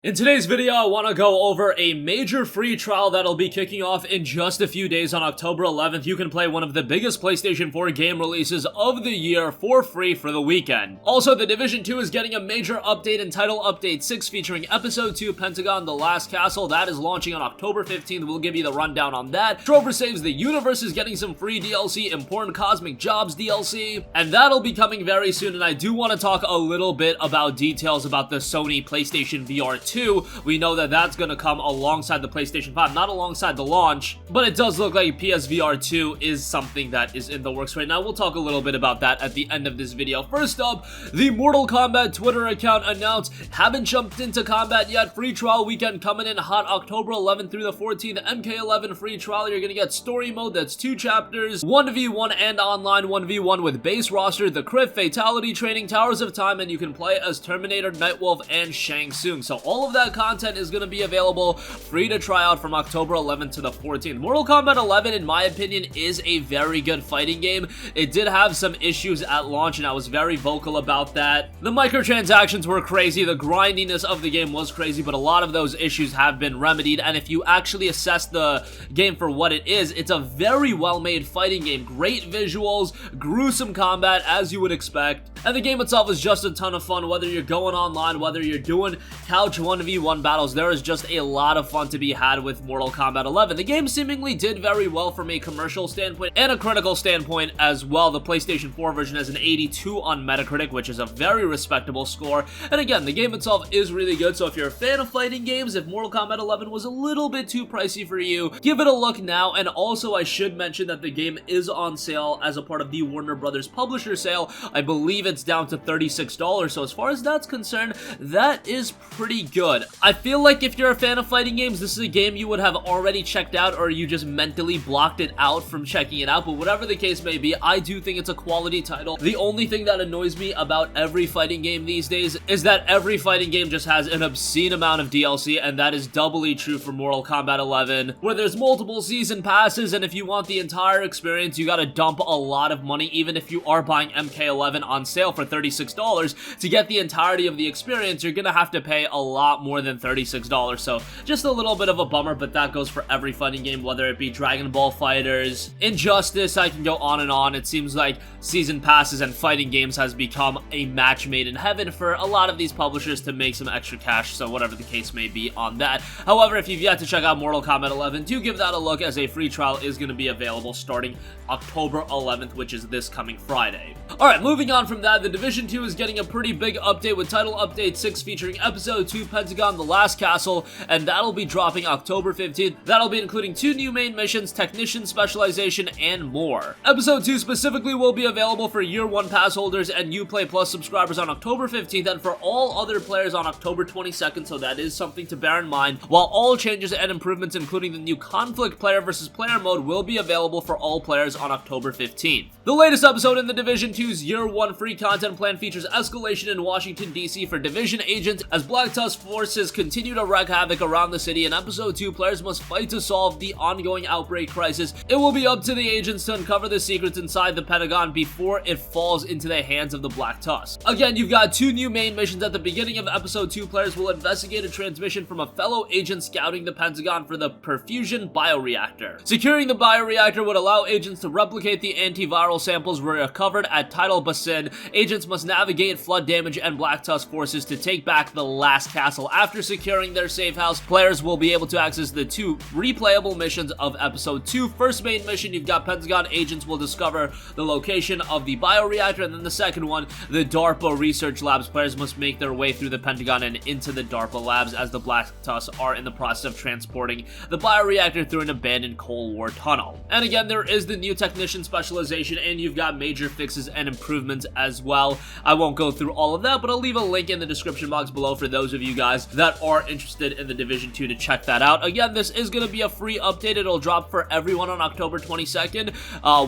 In today's video, I want to go over a major free trial that'll be kicking off in just a few days on October 11th. You can play one of the biggest PlayStation 4 game releases of the year for free for the weekend. Also, The Division 2 is getting a major update entitled Update 6 featuring Episode 2 Pentagon The Last Castle. That is launching on October 15th. We'll give you the rundown on that. Trover Saves the Universe is getting some free DLC, Important Cosmic Jobs DLC, and that'll be coming very soon. And I do want to talk a little bit about details about the Sony PlayStation VR 2. We know that that's going to come alongside the PlayStation 5, not alongside the launch, but it does look like PSVR 2 is something that is in the works right now. We'll talk a little bit about that at the end of this video. First up, the Mortal Kombat Twitter account announced, haven't jumped into combat yet, free trial weekend coming in hot October 11th through the 14th, MK11 free trial. You're going to get story mode, that's 2 chapters, 1v1 and online 1v1 with base roster, the crit, fatality training, Towers of Time, and you can play as Terminator, Nightwolf, and Shang Tsung. So all of that content is going to be available free to try out from October 11th to the 14th. Mortal Kombat 11, in my opinion, is a very good fighting game. It did have some issues at launch, and I was very vocal about that. The microtransactions were crazy, the grindiness of the game was crazy, but a lot of those issues have been remedied, and if you actually assess the game for what it is, it's a very well-made fighting game. Great visuals, gruesome combat, as you would expect, and the game itself is just a ton of fun, whether you're going online, whether you're doing couch 1v1 battles. There is just a lot of fun to be had with Mortal Kombat 11. The game seemingly did very well from a commercial standpoint and a critical standpoint as well. The PlayStation 4 version has an 82 on Metacritic, which is a very respectable score. And again, the game itself is really good, so if you're a fan of fighting games, if Mortal Kombat 11 was a little bit too pricey for you, give it a look now. And also, I should mention that the game is on sale as a part of the Warner Brothers publisher sale. I believe it's down to $36, so as far as that's concerned, that is pretty good. I feel like if you're a fan of fighting games, this is a game you would have already checked out, or you just mentally blocked it out from checking it out, but whatever the case may be, I do think it's a quality title. The only thing that annoys me about every fighting game these days is that every fighting game just has an obscene amount of DLC, and that is doubly true for Mortal Kombat 11, where there's multiple season passes, and if you want the entire experience, you gotta dump a lot of money, even if you are buying MK11 on sale for $36. To get the entirety of the experience, you're gonna have to pay a lot more than $36, so just a little bit of a bummer, but that goes for every fighting game, whether it be Dragon Ball FighterZ, Injustice, I can go on and on. It seems like season passes and fighting games has become a match made in heaven for a lot of these publishers to make some extra cash, so whatever the case may be on that. However, if you've yet to check out Mortal Kombat 11, do give that a look, as a free trial is going to be available starting October 11th, which is this coming Friday. Alright, moving on from that, The Division 2 is getting a pretty big update with Title Update 6 featuring Episode 2 Pentagon The Last Castle, and that'll be dropping October 15th. That'll be including 2 new main missions, Technician Specialization, and more. Episode 2 specifically will be available for Year 1 pass holders and Uplay Plus subscribers on October 15th, and for all other players on October 22nd, so that is something to bear in mind, while all changes and improvements, including the new Conflict Player versus Player mode, will be available for all players on October 15th. The latest episode in The Division 2's Year 1 free content plan features escalation in Washington, D.C. for Division agents as Black Tusk forces continue to wreak havoc around the city. In Episode 2, players must fight to solve the ongoing outbreak crisis. It will be up to the agents to uncover the secrets inside the Pentagon before it falls into the hands of the Black Tusk. Again, you've got 2 new main missions. At the beginning of Episode 2, players will investigate a transmission from a fellow agent scouting the Pentagon for the perfusion bioreactor. Securing the bioreactor would allow agents to replicate the antiviral samples recovered at Tidal Basin. Agents must navigate flood damage and Black Tusk forces to take back the last castle. After securing their safe house, players will be able to access the 2 replayable missions of Episode 2. First main mission, you've got Pentagon agents will discover the location of the bioreactor, and then the second one, the DARPA research labs. Players must make their way through the Pentagon and into the DARPA labs as the Black Tusk are in the process of transporting the bioreactor through an abandoned Cold War tunnel. And again, there is the new Technician Specialization, and you've got major fixes and improvements as well. I won't go through all of that, but I'll leave a link in the description box below for those of you guys that are interested in The Division 2 to check that out. Again, this is going to be a free update. It'll drop for everyone on October 22nd,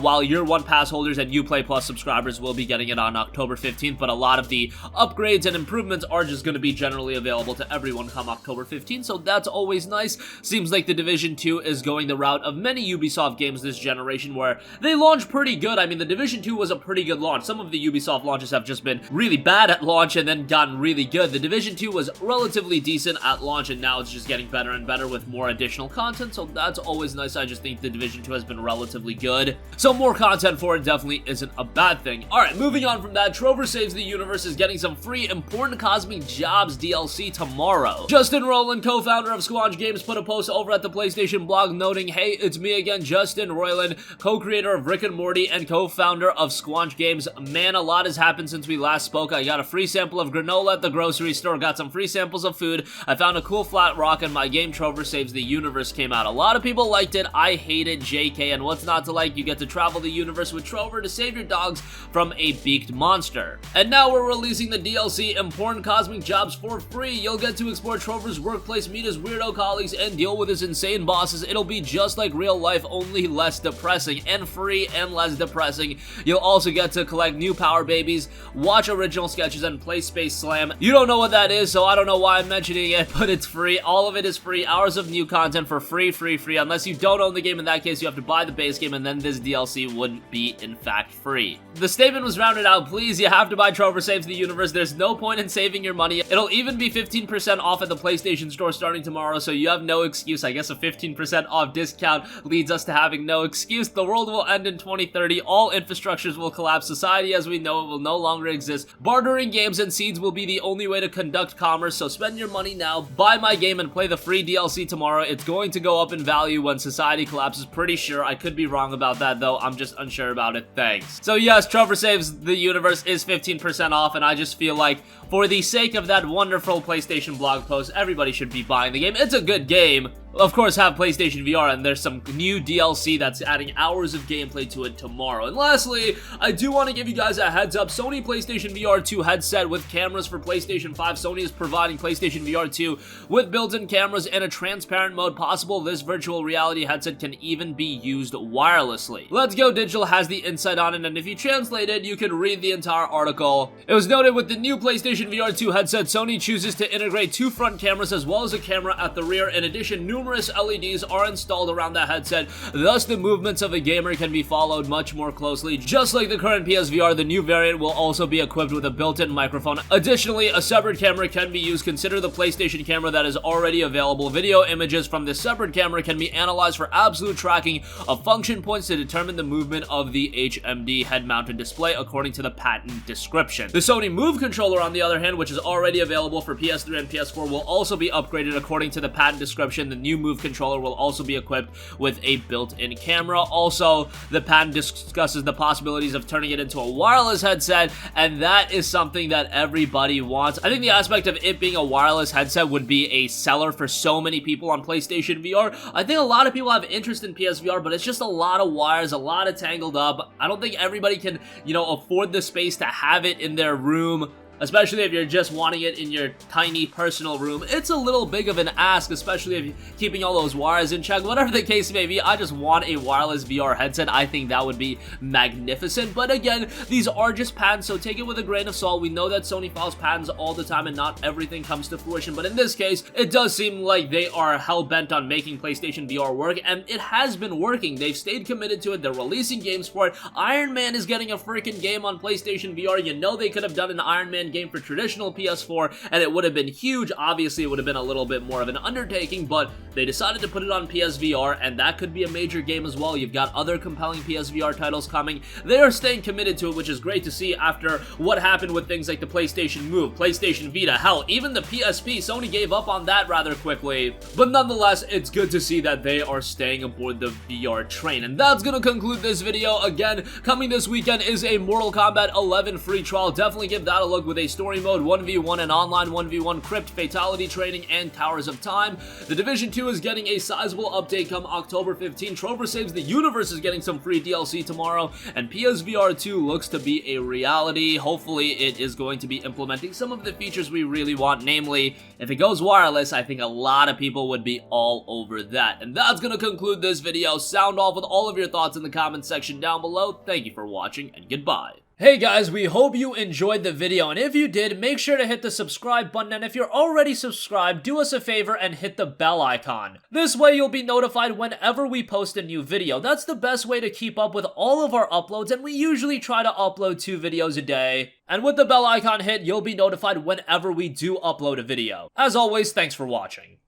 while Year 1 pass holders and Uplay Plus subscribers will be getting it on October 15th, but a lot of the upgrades and improvements are just going to be generally available to everyone come October 15th, so that's always nice. Seems like The Division 2 is going the route of many Ubisoft games this generation, where they launch pretty good. I mean, The Division 2 was a pretty good launch. Some of the Ubisoft launches have just been really bad at launch and then gotten really good. The Division 2 was relatively relatively decent at launch, and now it's just getting better and better with more additional content, so that's always nice. I just think the Division 2 has been relatively good, so more content for it definitely isn't a bad thing. Alright, moving on from that, Trover Saves the Universe is getting some free Important Cosmic Jobs DLC tomorrow. Justin Roiland, co-founder of Squanch Games, put a post over at the PlayStation blog noting, "Hey, it's me again, Justin Roiland, co-creator of Rick and Morty and co-founder of Squanch Games. Man, a lot has happened since we last spoke. I got a free sample of granola at the grocery store, got some free samples of food, I found a cool flat rock, and my game Trover Saves the Universe came out. A lot of people liked it, I hated JK, and what's not to like? You get to travel the universe with Trover to save your dogs from a beaked monster. And now we're releasing the DLC Important Cosmic Jobs for free. You'll get to explore Trover's workplace, meet his weirdo colleagues, and deal with his insane bosses. It'll be just like real life, only less depressing, and free and less depressing. You'll also get to collect new Power Babies, watch original sketches, and play Space Slam. You don't know what that is, so I don't know why I'm mentioning it, but it's free. All of it is free. Hours of new content for free, unless you don't own the game. In that case, you have to buy the base game, and then this DLC would be, in fact, free. The statement was rounded out. Please, you have to buy Trover Saves the Universe. There's no point in saving your money. It'll even be 15% off at the PlayStation Store starting tomorrow, so you have no excuse. I guess a 15% off discount leads us to having no excuse. The world will end in 2030. All infrastructures will collapse. Society as we know it will no longer exist. Bartering games and seeds will be the only way to conduct commerce, so spend your money now, buy my game, and play the free DLC tomorrow. It's going to go up in value when society collapses. Pretty sure. I could be wrong about that, though. I'm just unsure about it. Thanks." So yes, Trover Saves the Universe is 15% off, and I just feel like for the sake of that wonderful PlayStation blog post, everybody should be buying the game. It's a good game. Of course, have PlayStation VR, and there's some new DLC that's adding hours of gameplay to it tomorrow. And lastly, I do want to give you guys a heads up. Sony PlayStation VR 2 headset with cameras for PlayStation 5. Sony is providing PlayStation VR 2 with built-in cameras and a transparent mode possible. This virtual reality headset can even be used wirelessly. Let's Go Digital has the insight on it, and if you translate it, you can read the entire article. It was noted with the new PlayStation VR 2 headset, Sony chooses to integrate two front cameras as well as a camera at the rear. In addition, numerous LEDs are installed around the headset, thus the movements of a gamer can be followed much more closely. Just like the current PSVR, the new variant will also be equipped with a built-in microphone. Additionally, a separate camera can be used. Consider the PlayStation camera that is already available. Video images from this separate camera can be analyzed for absolute tracking of function points to determine the movement of the HMD head-mounted display according to the patent description. The Sony Move controller, on the other hand, which is already available for PS3 and PS4, will also be upgraded according to the patent description. The new Move controller will also be equipped with a built-in camera. Also, the patent discusses the possibilities of turning it into a wireless headset, and that is something that everybody wants. I think the aspect of it being a wireless headset would be a seller for so many people on PlayStation VR. I think a lot of people have interest in PSVR, but it's just a lot of wires, a lot of tangled up. I don't think everybody can, afford the space to have it in their room. Especially if you're just wanting it in your tiny personal room. It's a little big of an ask, especially if you're keeping all those wires in check. Whatever the case may be, I just want a wireless VR headset. I think that would be magnificent. But again, these are just patents, so take it with a grain of salt. We know that Sony files patents all the time and not everything comes to fruition. But in this case, it does seem like they are hell-bent on making PlayStation VR work, and it has been working. They've stayed committed to it. They're releasing games for it. Iron Man is getting a freaking game on PlayStation VR. You know they could have done an Iron Man game for traditional PS4 and it would have been huge. Obviously it would have been a little bit more of an undertaking, but they decided to put it on PSVR, and that could be a major game as well. You've got other compelling PSVR titles coming. They are staying committed to it, which is great to see after what happened with things like the PlayStation Move, PlayStation Vita, hell, even the PSP. Sony gave up on that rather quickly, but nonetheless, it's good to see that they are staying aboard the VR train. And that's gonna conclude this video. Again, coming this weekend is a Mortal Kombat 11 free trial. Definitely give that a look with a story mode, 1v1 and online 1v1 crypt, fatality training, and Towers of Time. The Division 2 is getting a sizable update come October 15. Trover Saves the Universe is getting some free DLC tomorrow, and PSVR 2 looks to be a reality. Hopefully it is going to be implementing some of the features we really want, namely, if it goes wireless, I think a lot of people would be all over that. And that's going to conclude this video. Sound off with all of your thoughts in the comments section down below. Thank you for watching, and goodbye. Hey guys, we hope you enjoyed the video, and if you did, make sure to hit the subscribe button, and if you're already subscribed, do us a favor and hit the bell icon. This way you'll be notified whenever we post a new video. That's the best way to keep up with all of our uploads, and we usually try to upload 2 videos a day. And with the bell icon hit, you'll be notified whenever we do upload a video. As always, thanks for watching.